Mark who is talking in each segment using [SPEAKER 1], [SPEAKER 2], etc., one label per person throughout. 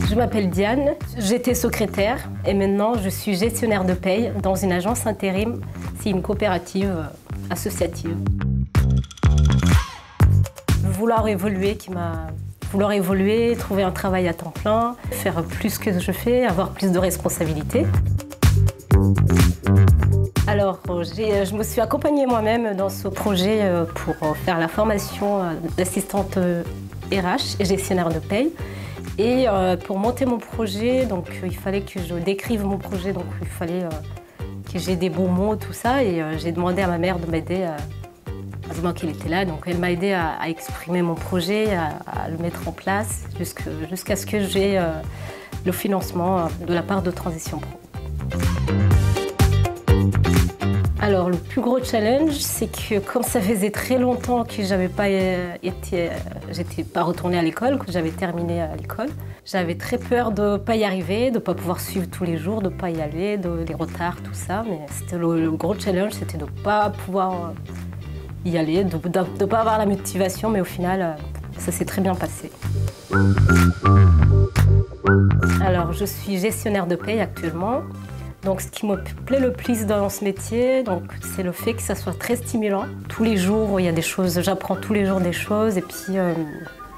[SPEAKER 1] Je m'appelle Diane, j'étais secrétaire et maintenant je suis gestionnaire de paye dans une agence intérim. C'est une coopérative associative. Vouloir évoluer trouver un travail à temps plein, faire plus que je fais, avoir plus de responsabilités. Alors, je me suis accompagnée moi-même dans ce projet pour faire la formation d'assistante RH et gestionnaire de paye. Et pour monter mon projet, donc, il fallait que je décrive mon projet, donc il fallait que j'ai des bons mots, tout ça. Et j'ai demandé à ma mère de m'aider, heureusement qu'elle était là, donc elle m'a aidé à exprimer mon projet, à le mettre en place, jusqu'à ce que j'ai le financement de la part de Transition Pro. Alors, le plus gros challenge, c'est que comme ça faisait très longtemps que j'étais pas retournée à l'école, que j'avais terminé à l'école, j'avais très peur de ne pas y arriver, de ne pas pouvoir suivre tous les jours, de ne pas y aller, les retards, tout ça. Mais c'était le gros challenge, c'était de ne pas pouvoir y aller, de ne pas avoir la motivation, mais au final, ça s'est très bien passé. Alors, je suis gestionnaire de paye actuellement. Donc, ce qui me plaît le plus dans ce métier, c'est le fait que ça soit très stimulant. Tous les jours, il y a des choses, j'apprends tous les jours des choses. Et puis,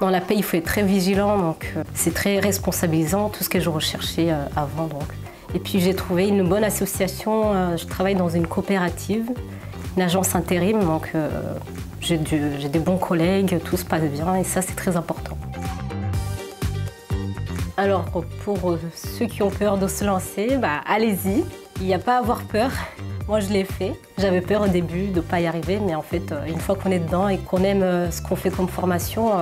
[SPEAKER 1] dans la paye, il faut être très vigilant. Donc, c'est très responsabilisant, tout ce que je recherchais avant. Donc. Et puis, j'ai trouvé une bonne association. Je travaille dans une coopérative, une agence intérim. Donc, j'ai des bons collègues, tout se passe bien. Et ça, c'est très important. Alors, pour ceux qui ont peur de se lancer, allez-y. Il n'y a pas à avoir peur. Moi, je l'ai fait. J'avais peur au début de ne pas y arriver, mais en fait, une fois qu'on est dedans et qu'on aime ce qu'on fait comme formation,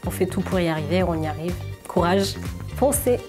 [SPEAKER 1] on fait tout pour y arriver, on y arrive. Courage, foncez.